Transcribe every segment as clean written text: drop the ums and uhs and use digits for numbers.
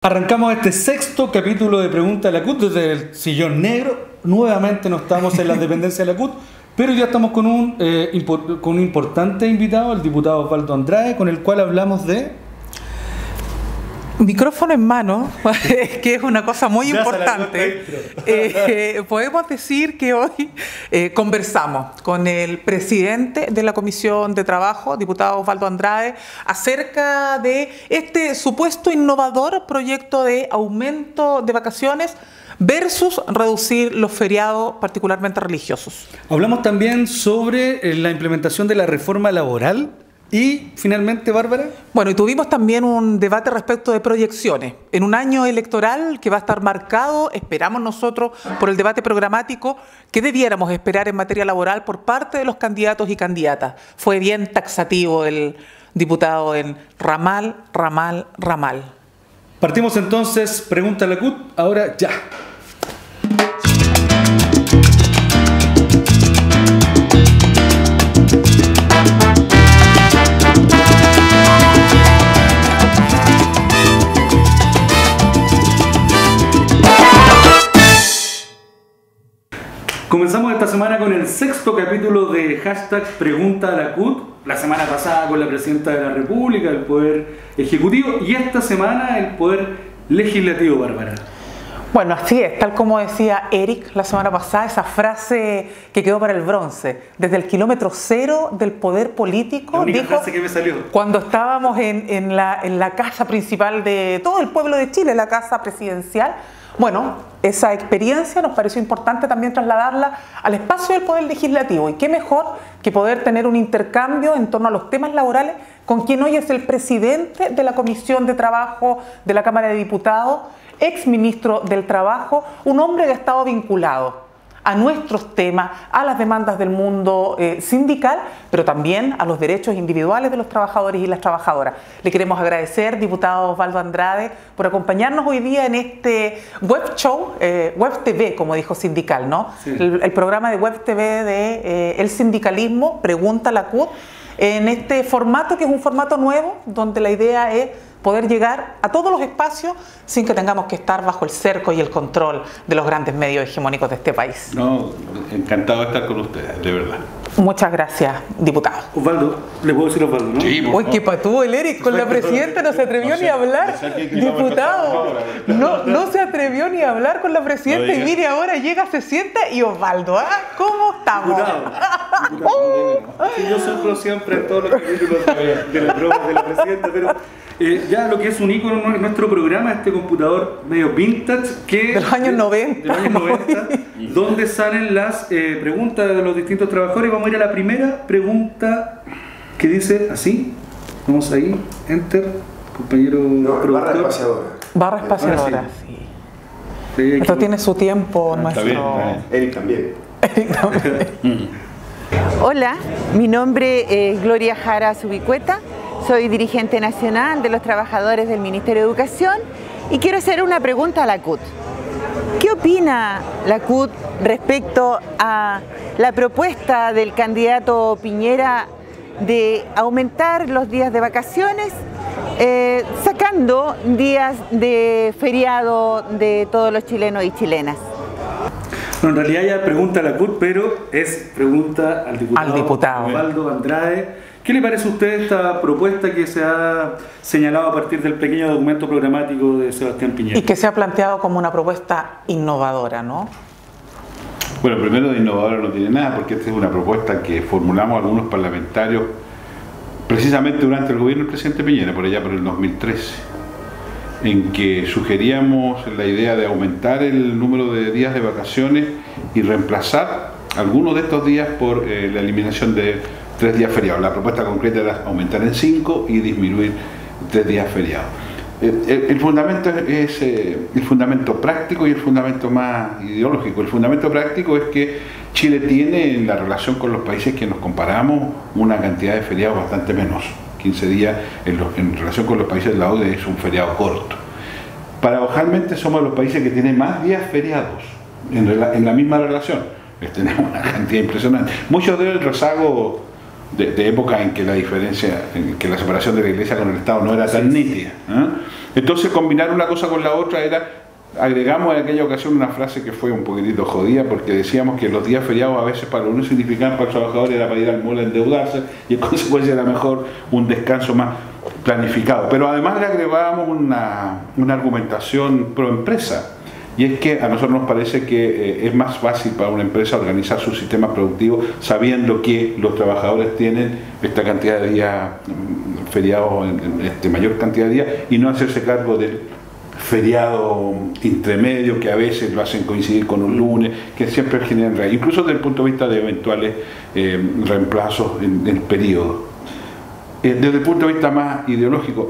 Arrancamos este sexto capítulo de Pregunta de la CUT desde el sillón negro. Nuevamente no estamos en la dependencia de la CUT, pero ya estamos con un importante invitado, el diputado Osvaldo Andrade, con el cual hablamos de... Micrófono en mano, que es una cosa muy importante. Podemos decir que hoy conversamos con el presidente de la Comisión de Trabajo, diputado Osvaldo Andrade, acerca de este supuesto innovador proyecto de aumento de vacaciones versus reducir los feriados, particularmente religiosos. Hablamos también sobre la implementación de la reforma laboral. Y finalmente, Bárbara. Bueno, y tuvimos también un debate respecto de proyecciones. En un año electoral que va a estar marcado, esperamos nosotros, por el debate programático, ¿qué debiéramos esperar en materia laboral por parte de los candidatos y candidatas? Fue bien taxativo el diputado en ramal, ramal, ramal. Partimos entonces, Pregunta a la CUT, ahora ya. Comenzamos esta semana con el sexto capítulo de hashtag Pregunta a la CUT. La semana pasada con la Presidenta de la República, el Poder Ejecutivo, y esta semana el Poder Legislativo, Bárbara. Bueno, así es, tal como decía Eric la semana pasada, esa frase que quedó para el bronce, desde el kilómetro cero del poder político, la única dijo, frase que me salió. Cuando estábamos en la casa principal de todo el pueblo de Chile, la casa presidencial. Bueno, esa experiencia nos pareció importante también trasladarla al espacio del Poder Legislativo. Y qué mejor que poder tener un intercambio en torno a los temas laborales con quien hoy es el presidente de la Comisión de Trabajo de la Cámara de Diputados, ex ministro del Trabajo, un hombre que ha estado vinculado a nuestros temas, a las demandas del mundo sindical, pero también a los derechos individuales de los trabajadores y las trabajadoras. Le queremos agradecer, diputado Osvaldo Andrade, por acompañarnos hoy día en este web show, web TV, como dijo sindical, ¿no? Sí. El programa de web TV de el sindicalismo, Pregunta a la CUT, en este formato que es un formato nuevo, donde la idea es poder llegar a todos los espacios sin que tengamos que estar bajo el cerco y el control de los grandes medios hegemónicos de este país. No, encantado de estar con ustedes, de verdad. Muchas gracias, diputado. Osvaldo, le puedo decir Osvaldo, ¿no? Sí, uy, qué patúo el Eric, con la presidenta no se atrevió ni a hablar. Diputado, no se atrevió ni a hablar con la presidenta, y mire ahora llega, se sienta y Osvaldo, ¿ah? ¿Cómo estamos? Sí, yo sufro siempre en todos los capítulos de la broma de la presidenta, pero ya lo que es un ícono en nuestro programa, este computador medio vintage que... De los años 90. De los años 90, donde salen las preguntas de los distintos trabajadores. Vamos a ir a la primera pregunta que dice así. Vamos ahí, enter, compañero productor. Barra espaciadora. Barra espaciadora, sí. Esto tiene su tiempo, nuestro... Eric también. Eric también. Hola, mi nombre es Gloria Jara Zubicueta. Soy dirigente nacional de los trabajadores del Ministerio de Educación y quiero hacer una pregunta a la CUT. ¿Qué opina la CUT respecto a la propuesta del candidato Piñera de aumentar los días de vacaciones, sacando días de feriado de todos los chilenos y chilenas? Bueno, en realidad ya pregunta a la CUT, pero es pregunta al diputado Osvaldo Andrade. ¿Qué le parece a usted esta propuesta que se ha señalado a partir del pequeño documento programático de Sebastián Piñera? Y que se ha planteado como una propuesta innovadora, ¿no? Bueno, primero de innovadora no tiene nada, porque esta es una propuesta que formulamos algunos parlamentarios precisamente durante el gobierno del presidente Piñera, por allá por el 2013, en que sugeríamos la idea de aumentar el número de días de vacaciones y reemplazar algunos de estos días por la eliminación de 3 días feriados. La propuesta concreta era aumentar en 5 y disminuir 3 días feriados. El fundamento es el fundamento práctico y el fundamento más ideológico. El fundamento práctico es que Chile tiene, en la relación con los países que nos comparamos, una cantidad de feriados bastante menos. 15 días en relación con los países de la OCDE es un feriado corto. Paradojalmente somos los países que tienen más días feriados en la misma relación. Tenemos una cantidad impresionante. Muchos de ellos rezago de época en que la diferencia, en que la separación de la Iglesia con el Estado no era tan nítida, ¿eh? Entonces combinar una cosa con la otra agregamos en aquella ocasión una frase que fue un poquitito jodida, porque decíamos que los días feriados a veces para uno significaban para el trabajador era para ir al mall a endeudarse, y en consecuencia era mejor un descanso más planificado. Pero además le agregábamos una argumentación pro empresa, y es que a nosotros nos parece que es más fácil para una empresa organizar su sistema productivo sabiendo que los trabajadores tienen esta cantidad de días feriados, mayor cantidad de días, y no hacerse cargo del feriado intermedio que a veces lo hacen coincidir con un lunes, que siempre generan, incluso desde el punto de vista de eventuales reemplazos en el periodo. Desde el punto de vista más ideológico,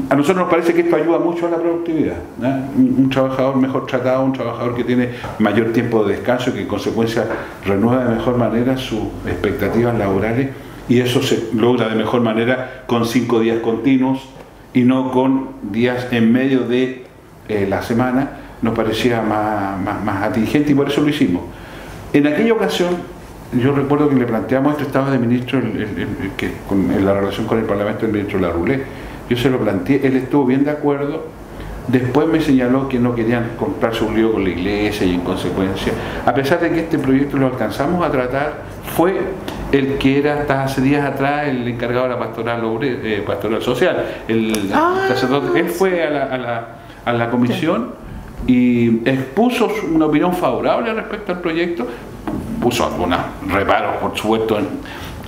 a nosotros nos parece que esto ayuda mucho a la productividad, ¿no? Un trabajador mejor tratado, un trabajador que tiene mayor tiempo de descanso, que en consecuencia renueva de mejor manera sus expectativas laborales, y eso se logra de mejor manera con 5 días continuos y no con días en medio de la semana. Nos parecía más atingente, y por eso lo hicimos. En aquella ocasión yo recuerdo que le planteamos esto, estaba de ministro en la relación con el Parlamento, el ministro Larroulé. Yo se lo planteé, él estuvo bien de acuerdo. Después me señaló que no querían comprarse un lío con la iglesia, y en consecuencia, a pesar de que este proyecto lo alcanzamos a tratar, fue el que era hasta hace días atrás el encargado de la pastoral social, el sacerdote. Él fue a la comisión y expuso una opinión favorable respecto al proyecto, puso algunos reparos, por supuesto,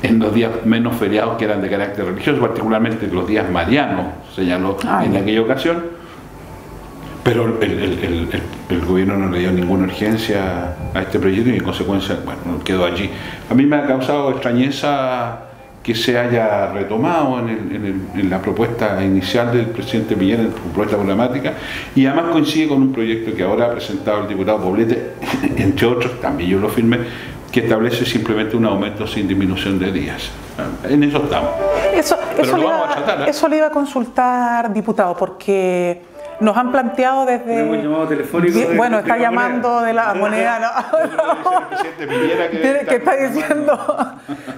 en los días menos feriados que eran de carácter religioso, particularmente los días marianos, señaló en aquella ocasión, pero el gobierno no le dio ninguna urgencia a este proyecto, y en consecuencia, bueno, quedó allí. A mí me ha causado extrañeza que se haya retomado en la propuesta inicial del presidente Piñera, en su propuesta programática, y además coincide con un proyecto que ahora ha presentado el diputado Poblete, entre otros, también yo lo firmé, que establece simplemente un aumento sin disminución de días. En eso estamos. Eso le iba a consultar, diputado, porque nos han planteado desde... Un llamado telefónico. Bueno, está llamando de la moneda, ¿no? ¿Qué está diciendo?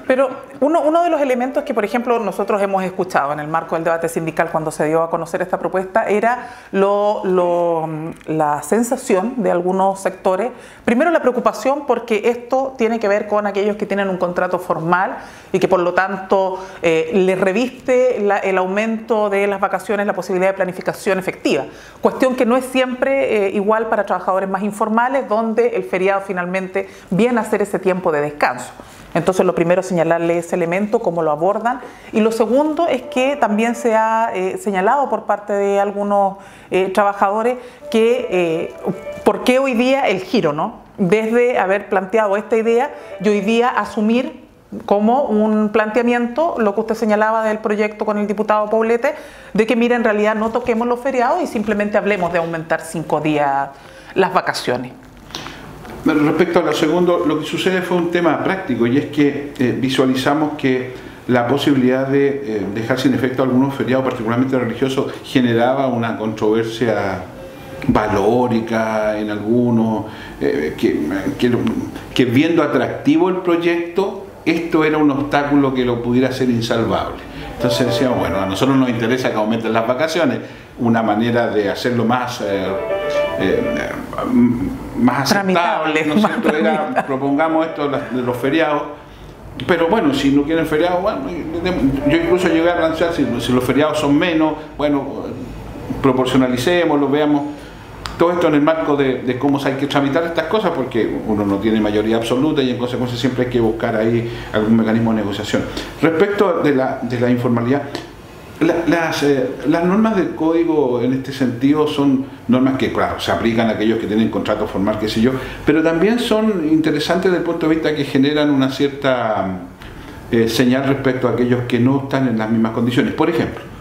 Pero uno de los elementos que, por ejemplo, nosotros hemos escuchado en el marco del debate sindical cuando se dio a conocer esta propuesta era la sensación de algunos sectores. Primero, la preocupación porque esto tiene que ver con aquellos que tienen un contrato formal y que por lo tanto les reviste el aumento de las vacaciones la posibilidad de planificación efectiva. Cuestión que no es siempre igual para trabajadores más informales, donde el feriado finalmente viene a ser ese tiempo de descanso. Entonces, lo primero es señalarle ese elemento, cómo lo abordan, y lo segundo es que también se ha señalado por parte de algunos trabajadores que por qué hoy día el giro, ¿no? Desde haber planteado esta idea y hoy día asumir como un planteamiento lo que usted señalaba del proyecto con el diputado Poblete, de que mira, en realidad no toquemos los feriados y simplemente hablemos de aumentar 5 días las vacaciones. Respecto a lo segundo, lo que sucede fue un tema práctico, y es que visualizamos que la posibilidad de dejar sin efecto algunos feriados, particularmente religiosos, generaba una controversia valórica en algunos, que viendo atractivo el proyecto, esto era un obstáculo que lo pudiera ser insalvable. Entonces decíamos, bueno, a nosotros nos interesa que aumenten las vacaciones, una manera de hacerlo más aceptable, ¿no es cierto? Era, propongamos esto de los feriados, pero bueno, si no quieren feriados, bueno, yo incluso llegué a plantear, si los feriados son menos, bueno, proporcionalicémoslo, veamos. Todo esto en el marco de cómo hay que tramitar estas cosas, porque uno no tiene mayoría absoluta y en consecuencia siempre hay que buscar ahí algún mecanismo de negociación. Respecto de la informalidad, las normas del código en este sentido son normas que, claro, se aplican a aquellos que tienen contrato formal, qué sé yo, pero también son interesantes desde el punto de vista que generan una cierta señal respecto a aquellos que no están en las mismas condiciones. Por ejemplo,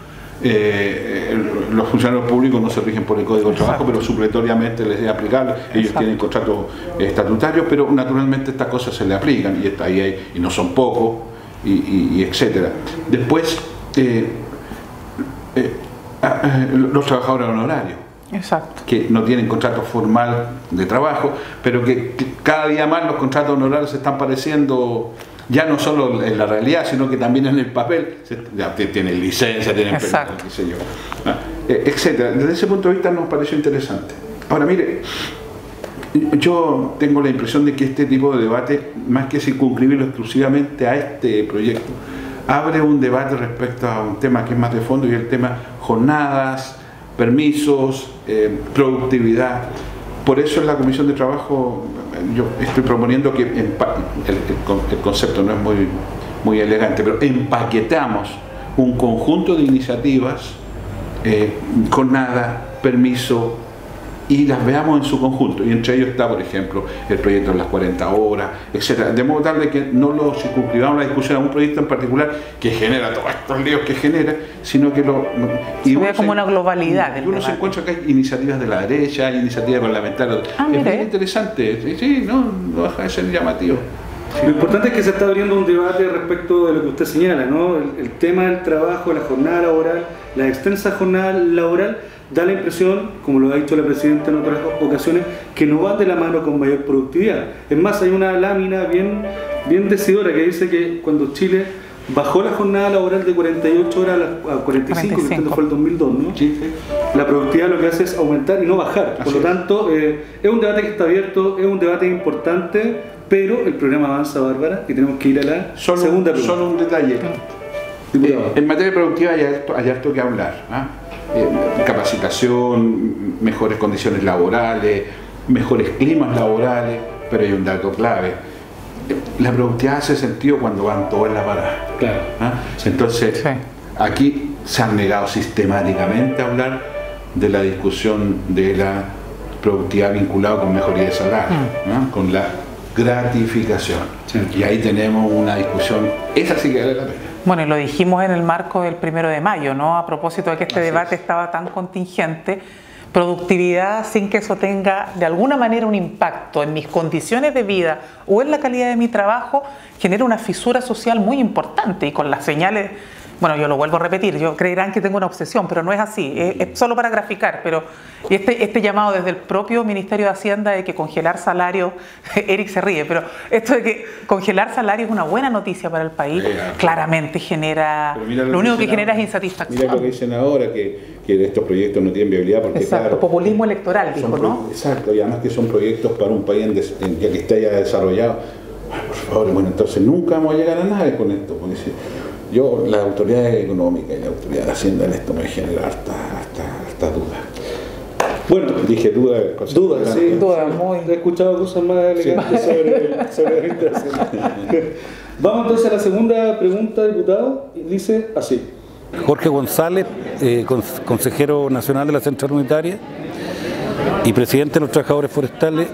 los funcionarios públicos no se rigen por el Código de Trabajo, pero supletoriamente les es aplicable. Ellos tienen contratos estatutarios, pero naturalmente estas cosas se le aplican, y está ahí, y no son pocos, y etcétera. Después, los trabajadores honorarios, que no tienen contrato formal de trabajo, pero que cada día más los contratos honorarios se están pareciendo, ya no solo en la realidad, sino que también en el papel. Ya tienen licencia, tienen permiso, qué sé yo. etcétera. Desde ese punto de vista nos pareció interesante. Ahora, mire, yo tengo la impresión de que este tipo de debate, más que circunscribirlo exclusivamente a este proyecto, abre un debate respecto a un tema que es más de fondo, y el tema jornadas, permisos, productividad. Por eso en la Comisión de Trabajo yo estoy proponiendo que el concepto no es muy elegante, pero empaquetamos un conjunto de iniciativas, jornada, permiso, y las veamos en su conjunto, y entre ellos está, por ejemplo, el proyecto de las 40 horas, etcétera, de modo tal de que no lo circunscribamos la discusión a un proyecto en particular que genera todos estos líos que genera, sino que se ve como una globalidad. Y uno se encuentra que hay iniciativas de la derecha, hay iniciativas parlamentarias, es muy interesante, sí, no deja de ser llamativo. Lo importante es que se está abriendo un debate respecto de lo que usted señala, ¿no? El tema del trabajo, la jornada laboral, la extensa jornada laboral, da la impresión, como lo ha dicho la Presidenta en otras ocasiones, que no va de la mano con mayor productividad. Es más, hay una lámina bien decidora que dice que cuando Chile bajó la jornada laboral de 48 horas a 45, que fue el 2002, ¿no? Sí. La productividad lo que hace es aumentar y no bajar. Por lo tanto, es un debate que está abierto, es un debate importante, pero el programa avanza, Bárbara, y tenemos que ir a la segunda pregunta. Solo un detalle. En materia productiva hay harto que hablar, capacitación, mejores condiciones laborales, mejores climas laborales, pero hay un dato clave. La productividad hace sentido cuando van todos en la parada. Claro. Entonces, aquí se han negado sistemáticamente a hablar de la discusión de la productividad vinculada con mejoría de salario, con la gratificación. Y ahí tenemos una discusión, esa sí que vale la pena. Bueno, y lo dijimos en el marco del 1 de mayo, ¿no? A propósito de que este debate estaba tan contingente, productividad sin que eso tenga de alguna manera un impacto en mis condiciones de vida o en la calidad de mi trabajo, genera una fisura social muy importante, y con las señales, bueno, yo lo vuelvo a repetir, creerán que tengo una obsesión, pero no es así, es solo para graficar, pero este llamado desde el propio Ministerio de Hacienda de que congelar salarios, Eric se ríe, pero esto de que congelar salarios es una buena noticia para el país, claramente genera, lo único que genera es insatisfacción. Mira lo que dicen ahora, que estos proyectos no tienen viabilidad porque, exacto, claro, populismo electoral, dijo, ¿no? Exacto, y además que son proyectos para un país ya que está ya desarrollado. Por favor, bueno, entonces nunca vamos a llegar a nada con esto, porque yo, la autoridad económica y la autoridad de Hacienda en esto me genera harta duda. Bueno, dije duda, sí, muy. He escuchado cosas más elegantes sobre la Hacienda. Vamos entonces a la segunda pregunta, diputado, y dice así. Jorge González, consejero nacional de la Central Unitaria y presidente de los trabajadores forestales.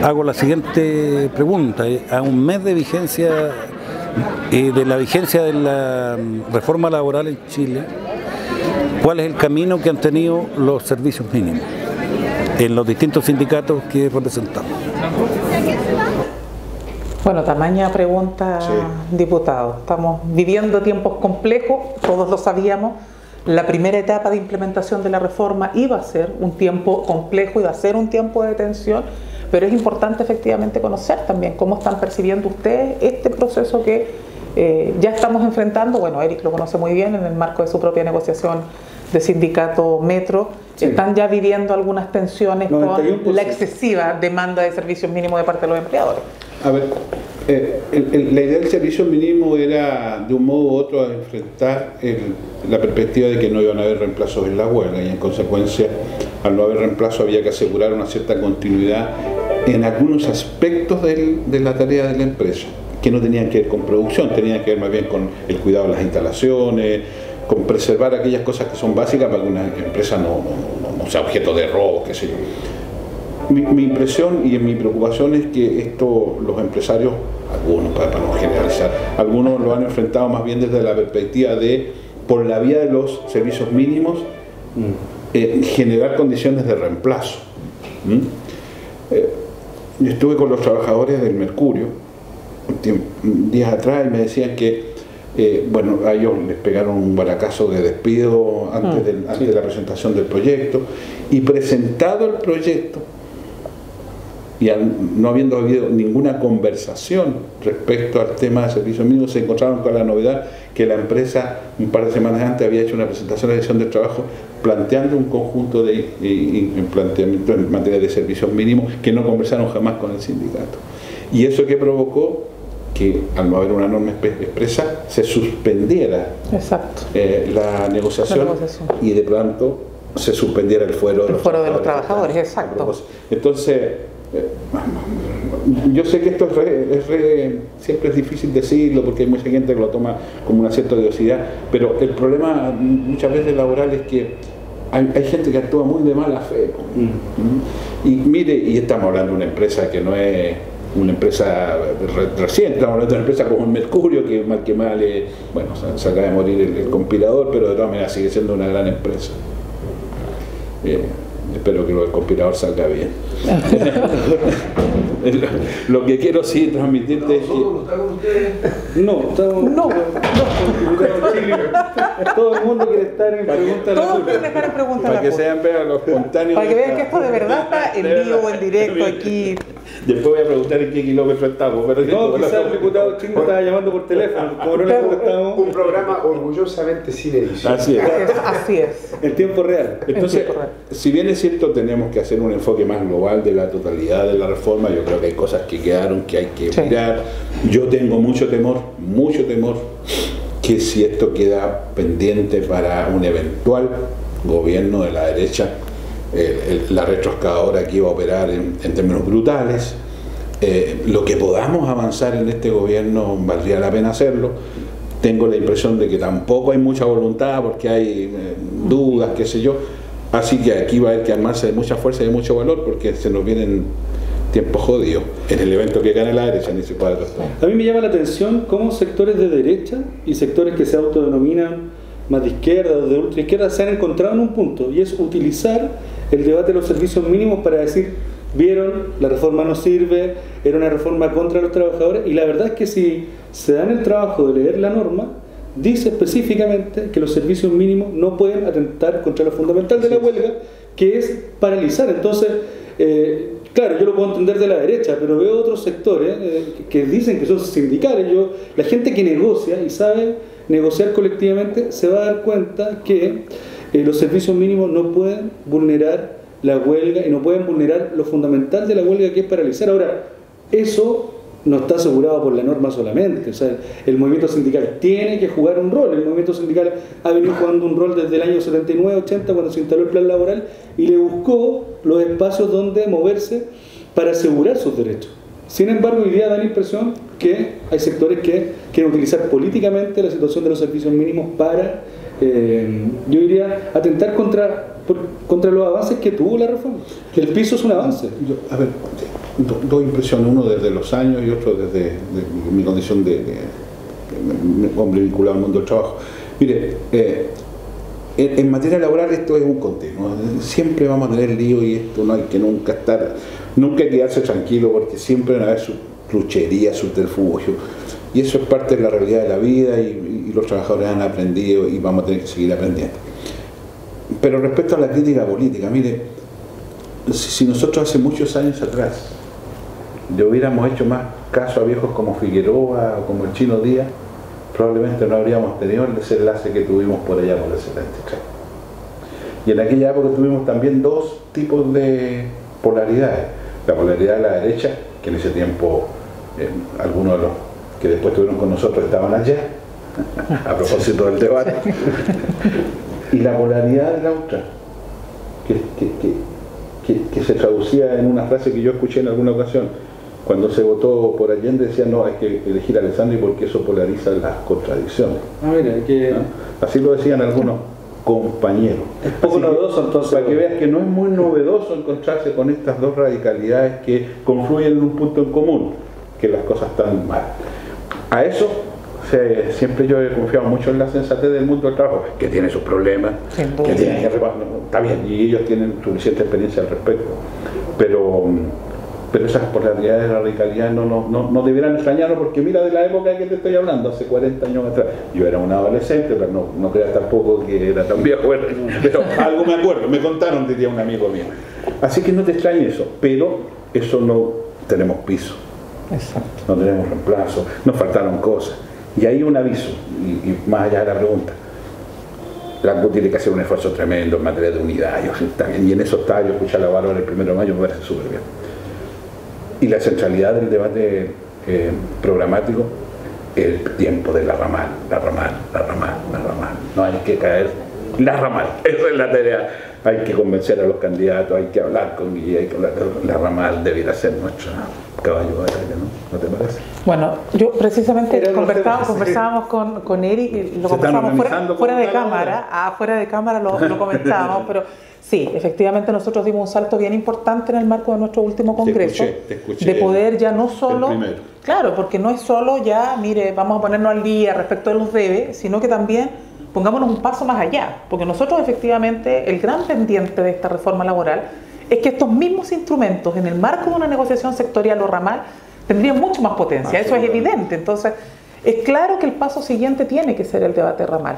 Hago la siguiente pregunta. A un mes de vigencia de la reforma laboral en Chile, ¿cuál es el camino que han tenido los servicios mínimos en los distintos sindicatos que representamos? Bueno, tamaña pregunta, diputado. Estamos viviendo tiempos complejos, todos lo sabíamos. La primera etapa de implementación de la reforma iba a ser un tiempo complejo, iba a ser un tiempo de tensión, pero es importante efectivamente conocer también cómo están percibiendo ustedes este proceso que ya estamos enfrentando. Bueno, Eric lo conoce muy bien en el marco de su propia negociación de sindicato Metro. Están ya viviendo algunas tensiones 91%. Con la excesiva demanda de servicios mínimos de parte de los empleadores. A ver, la idea del servicio mínimo era de un modo u otro a enfrentar la perspectiva de que no iban a haber reemplazos en la huelga, y en consecuencia, al no haber reemplazo, había que asegurar una cierta continuidad en algunos aspectos de la tarea de la empresa, que no tenían que ver con producción, tenían que ver más bien con el cuidado de las instalaciones, con preservar aquellas cosas que son básicas para que una empresa no sea objeto de robo, qué sé yo. Mi impresión y mi preocupación es que esto los empresarios, algunos, para no generalizar, algunos lo han enfrentado más bien desde la perspectiva de, por la vía de los servicios mínimos, generar condiciones de reemplazo. Yo estuve con los trabajadores del Mercurio días atrás y me decían que bueno, a ellos les pegaron un baracazo de despido antes de la presentación del proyecto, y presentado el proyecto y no habiendo habido ninguna conversación respecto al tema de servicios mínimos, se encontraron con la novedad que la empresa un par de semanas antes había hecho una presentación de la Dirección del Trabajo planteando un conjunto de planteamientos en materia de servicios mínimos que no conversaron jamás con el sindicato. Y eso que provocó que al no haber una norma expresa se suspendiera la negociación y de pronto se suspendiera el fuero de los trabajadores. Exacto. Entonces, yo sé que esto siempre es difícil decirlo porque hay mucha gente que lo toma como una cierta odiosidad, pero el problema muchas veces laboral es que hay gente que actúa muy de mala fe. Y mire, y estamos hablando de una empresa que no es una empresa reciente, estamos hablando de una empresa como el Mercurio, que mal que mal, bueno, se acaba de morir el compilador, pero de todas maneras sigue siendo una gran empresa. Espero que lo del compilador salga bien. Lo que quiero sí transmitirte es que... No, todo el mundo quiere estar en pregunta. Todos quieren estar en pregunta. Para que sean vean los espontáneos. Para que vean que esto de verdad está en vivo, en directo aquí. Después voy a preguntar en qué kilómetro estamos. Pero no, quizás el diputado Chingo estaba llamando por teléfono. Como no le contestamos. Un programa orgullosamente sin edición. Así es. Así es. En tiempo real. Entonces, si bien es cierto, tenemos que hacer un enfoque más global de la totalidad de la reforma. Yo creo que hay cosas que quedaron que hay que mirar. Yo tengo mucho temor que si esto queda pendiente para un eventual gobierno de la derecha, la retroexcavadora aquí va a operar en términos brutales. Lo que podamos avanzar en este gobierno valdría la pena hacerlo. Tengo la impresión de que tampoco hay mucha voluntad porque hay dudas, qué sé yo. Así que aquí va a haber que armarse de mucha fuerza y de mucho valor porque se nos vienen tiempos jodidos en el evento que gane la derecha ni se puede tratar. A mí me llama la atención cómo sectores de derecha y sectores que se autodenominan más de izquierda o de ultraizquierda se han encontrado en un punto, y es utilizar el debate de los servicios mínimos para decir, vieron, la reforma no sirve, era una reforma contra los trabajadores, y la verdad es que si se dan el trabajo de leer la norma, dice específicamente que los servicios mínimos no pueden atentar contra lo fundamental de la huelga, que es paralizar. Entonces, claro, yo lo puedo entender de la derecha, pero veo otros sectores que dicen que son sindicales. La gente que negocia y sabe negociar colectivamente se va a dar cuenta que los servicios mínimos no pueden vulnerar la huelga y no pueden vulnerar lo fundamental de la huelga, que es paralizar. Ahora, eso no está asegurado por la norma solamente. O sea, el movimiento sindical tiene que jugar un rol. El movimiento sindical ha venido jugando un rol desde el año 79-80, cuando se instaló el plan laboral, y le buscó los espacios donde moverse para asegurar sus derechos. Sin embargo, hoy día da la impresión que hay sectores que quieren utilizar políticamente la situación de los servicios mínimos para, yo diría, atentar contra los avances que tuvo la reforma. El piso es un avance. A ver, dos impresiones, uno desde los años y otro desde mi condición de hombre vinculado al mundo del trabajo. Mire, en materia laboral esto es un continuo. Siempre vamos a tener lío y esto no hay que nunca quedarse tranquilo porque siempre van a haber sus trucherías, subterfugios. Y eso es parte de la realidad de la vida y los trabajadores han aprendido y vamos a tener que seguir aprendiendo. Pero respecto a la crítica política, mire, si nosotros hace muchos años atrás le hubiéramos hecho más caso a viejos como Figueroa o como el Chino Díaz, probablemente no habríamos tenido el desenlace que tuvimos por allá por el 73. Y en aquella época tuvimos también dos tipos de polaridades. La polaridad de la derecha, que en ese tiempo algunos de los que después estuvieron con nosotros estaban allá, a propósito del debate, y la polaridad de la otra, que se traducía en una frase que yo escuché en alguna ocasión. Cuando se votó por Allende decían, no, hay que elegir a Alessandri porque eso polariza las contradicciones. Así lo decían algunos compañeros. Es poco novedoso, entonces. Para que veas que no es muy novedoso encontrarse con estas dos radicalidades que confluyen en un punto en común, que las cosas están mal. A eso siempre yo he confiado mucho en la sensatez del mundo del trabajo, que tiene sus problemas, que tiene que está bien, y ellos tienen suficiente experiencia al respecto, pero esas polaridades de la radicalidad no debieran extrañarnos, porque mira de la época que te estoy hablando, hace 40 años atrás, yo era un adolescente, pero no creas tampoco que era tan viejo, pero algo me acuerdo, me contaron, diría un amigo mío. Así que no te extrañe eso, pero eso no tenemos piso. Exacto. No tenemos reemplazo, nos faltaron cosas. Y ahí un aviso, y más allá de la pregunta, la CUT tiene que hacer un esfuerzo tremendo en materia de unidad, y en eso está, yo escuché a la Bárbara el 1 de mayo, me parece súper bien. Y la centralidad del debate programático, el tiempo de la ramal. No hay que caer, la ramal, esa es la tarea. Hay que convencer a los candidatos, hay que hablar con Guille, hay que hablar, la ramal debiera ser nuestro caballo de batalla, ¿no? ¿No te parece? Bueno, yo precisamente conversábamos con Eric, y lo conversábamos fuera de cámara, fuera de cámara lo comentábamos, pero sí, efectivamente nosotros dimos un salto bien importante en el marco de nuestro último congreso, te escuché, de poder ya no solo, claro, porque no es solo ya, mire, vamos a ponernos al día respecto de los debes, sino que también pongámonos un paso más allá, porque nosotros efectivamente el gran pendiente de esta reforma laboral es que estos mismos instrumentos en el marco de una negociación sectorial o ramal tendrían mucho más potencia, eso es evidente. Entonces es claro que el paso siguiente tiene que ser el debate ramal.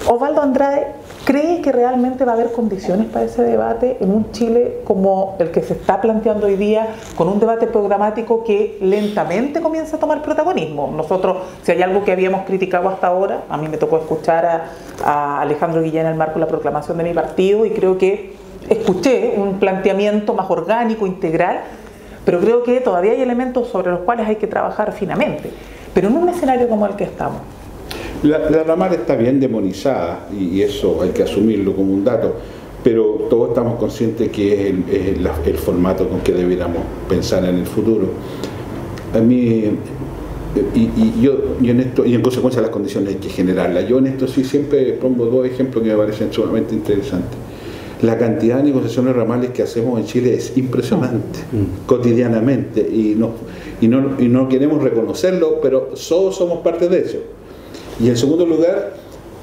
Osvaldo Andrade, ¿cree que realmente va a haber condiciones para ese debate en un Chile como el que se está planteando hoy día, con un debate programático que lentamente comienza a tomar protagonismo? Nosotros, si hay algo que habíamos criticado hasta ahora, a mí me tocó escuchar a Alejandro Guillén en el marco de la proclamación de mi partido, y creo que escuché un planteamiento más orgánico, integral, pero creo que todavía hay elementos sobre los cuales hay que trabajar finamente, pero en un escenario como el que estamos. La ramal está bien demonizada, y eso hay que asumirlo como un dato, pero todos estamos conscientes que es el formato con que debiéramos pensar en el futuro. A mí, yo en esto, y en consecuencia las condiciones hay que generarlas. Yo en esto sí siempre pongo dos ejemplos que me parecen sumamente interesantes. La cantidad de negociaciones ramales que hacemos en Chile es impresionante, cotidianamente, y no queremos reconocerlo, pero todos somos parte de eso. Y en segundo lugar,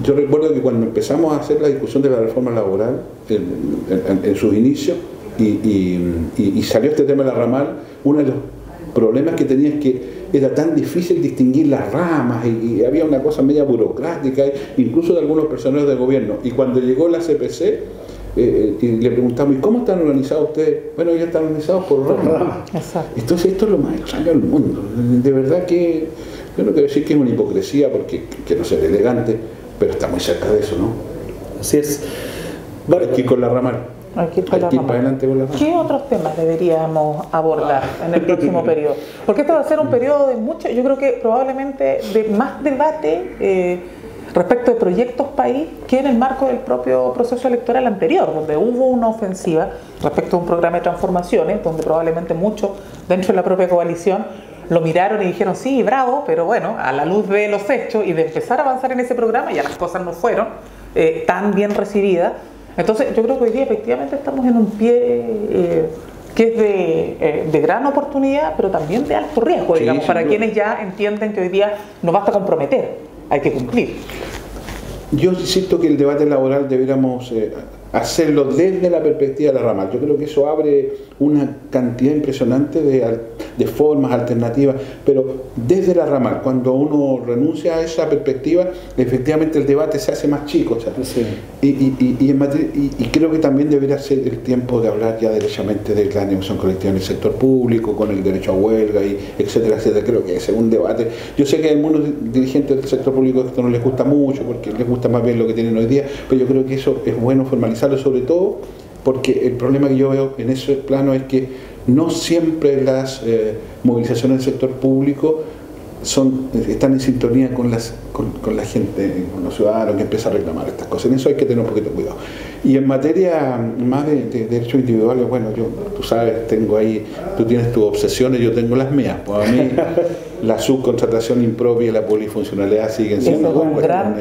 yo recuerdo que cuando empezamos a hacer la discusión de la reforma laboral en sus inicios, y salió este tema de la ramal, uno de los problemas que tenía es que era tan difícil distinguir las ramas, y había una cosa media burocrática, incluso de algunos personeros del gobierno. Y cuando llegó la CPC, y le preguntamos, ¿y cómo están organizados ustedes? Bueno, ya están organizados por ramas. Entonces esto es lo más extraño del mundo. De verdad que yo no quiero decir que es una hipocresía, porque quiero ser elegante, pero está muy cerca de eso, ¿no? Así es. Hay que ir con la ramal. Hay que ir para adelante con la ramal. ¿Qué otros temas deberíamos abordar en el próximo periodo? Porque este va a ser un periodo de mucho, yo creo que probablemente de más debate respecto de proyectos país que en el marco del propio proceso electoral anterior, donde hubo una ofensiva respecto a un programa de transformaciones, donde probablemente muchos dentro de la propia coalición lo miraron y dijeron, sí, bravo, pero bueno, a la luz de los hechos y de empezar a avanzar en ese programa, ya las cosas no fueron tan bien recibidas. Entonces yo creo que hoy día efectivamente estamos en un pie que es de gran oportunidad, pero también de alto riesgo, digamos, para quienes ya entienden que hoy día no basta con prometer, hay que cumplir. Yo insisto que el debate laboral deberíamos hacerlo desde la perspectiva de la ramal. Yo creo que eso abre una cantidad impresionante de formas alternativas, pero desde la ramal, cuando uno renuncia a esa perspectiva, efectivamente el debate se hace más chico, o sea, sí. y creo que también debería ser el tiempo de hablar ya derechamente de la negociación colectiva en el sector público, con el derecho a huelga, y etcétera, etcétera. Creo que ese es un debate. Yo sé que hay algunos dirigentes del sector público que esto no les gusta mucho, porque les gusta más bien lo que tienen hoy día, pero yo creo que eso es bueno formalizarlo, sobre todo porque el problema que yo veo en ese plano es que no siempre las movilizaciones del sector público están en sintonía con la gente, con los ciudadanos que empiezan a reclamar estas cosas. En eso hay que tener un poquito de cuidado. Y en materia más de derechos individuales, bueno, tú sabes, tengo ahí, tú tienes tus obsesiones, yo tengo las mías. Pues a mí la subcontratación impropia y la polifuncionalidad siguen siendo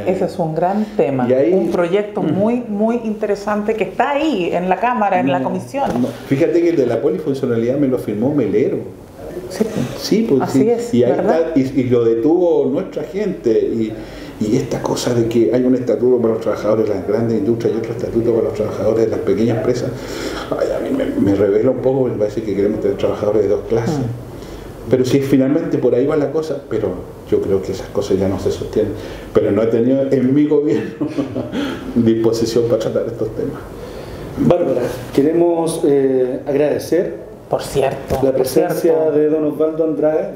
ese es un gran tema, ahí, un proyecto muy interesante que está ahí en la Cámara, en la Comisión. Fíjate que el de la polifuncionalidad me lo firmó Melero. Sí, pues, así es, y ahí está, y lo detuvo nuestra gente, y esta cosa de que hay un estatuto para los trabajadores de las grandes industrias y otro estatuto para los trabajadores de las pequeñas empresas, a mí me revela un poco, me parece que queremos tener trabajadores de dos clases. Pero si finalmente por ahí va la cosa, pero yo creo que esas cosas ya no se sostienen. Pero no he tenido en mi gobierno disposición para tratar estos temas. Bárbara, queremos agradecer Por cierto. La presencia de don Osvaldo Andrade.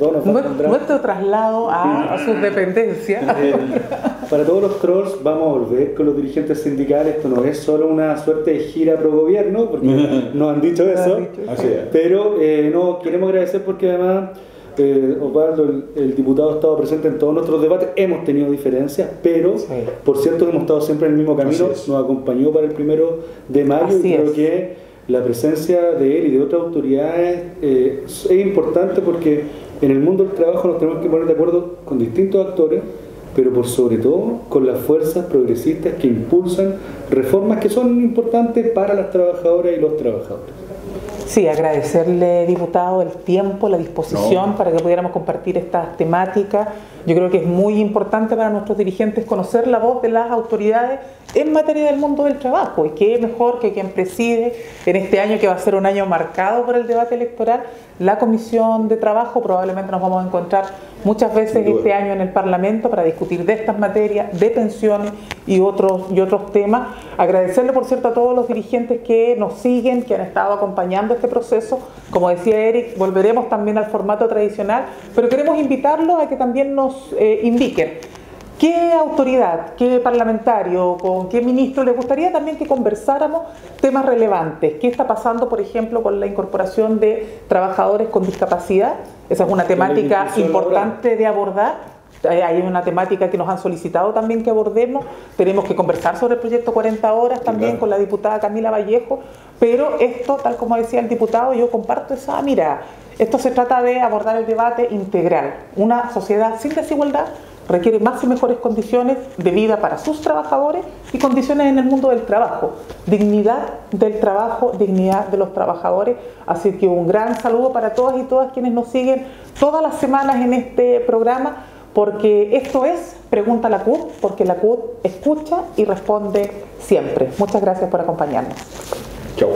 Nuestro traslado a sus dependencias. Para todos los trolls, vamos a volver con los dirigentes sindicales. Esto no es solo una suerte de gira pro gobierno, porque nos han dicho eso. Así es. Pero no, queremos agradecer porque además Osvaldo, el diputado, ha estado presente en todos nuestros debates. Hemos tenido diferencias, pero por cierto hemos estado siempre en el mismo camino. Nos acompañó para el 1 de mayo y creo que la presencia de él y de otras autoridades es importante porque en el mundo del trabajo nos tenemos que poner de acuerdo con distintos actores, pero por sobre todo con las fuerzas progresistas que impulsan reformas que son importantes para las trabajadoras y los trabajadores. Sí, agradecerle, diputado, el tiempo, la disposición para que pudiéramos compartir estas temáticas. Yo creo que es muy importante para nuestros dirigentes conocer la voz de las autoridades en materia del mundo del trabajo. Y qué mejor que quien preside en este año, que va a ser un año marcado por el debate electoral, la Comisión de Trabajo. Probablemente nos vamos a encontrar muchas veces este año en el Parlamento para discutir de estas materias, de pensiones y otros temas. Agradecerle, por cierto, a todos los dirigentes que nos siguen, que han estado acompañando este proceso. Como decía Eric, volveremos también al formato tradicional, pero queremos invitarlos a que también nos indiquen qué autoridad, qué parlamentario, con qué ministro les gustaría también que conversáramos temas relevantes. ¿Qué está pasando, por ejemplo, con la incorporación de trabajadores con discapacidad? Esa es una temática importante de abordar. Hay una temática que nos han solicitado también que abordemos. Tenemos que conversar sobre el proyecto 40 horas también con la diputada Camila Vallejo, pero esto, tal como decía el diputado, yo comparto esa mirada. Esto se trata de abordar el debate integral. Una sociedad sin desigualdad requiere más y mejores condiciones de vida para sus trabajadores y condiciones en el mundo del trabajo. Dignidad del trabajo, dignidad de los trabajadores. Así que un gran saludo para todas y todas quienes nos siguen todas las semanas en este programa, porque esto es Pregunta a la CUT, porque la CUT escucha y responde siempre. Muchas gracias por acompañarnos. Chao.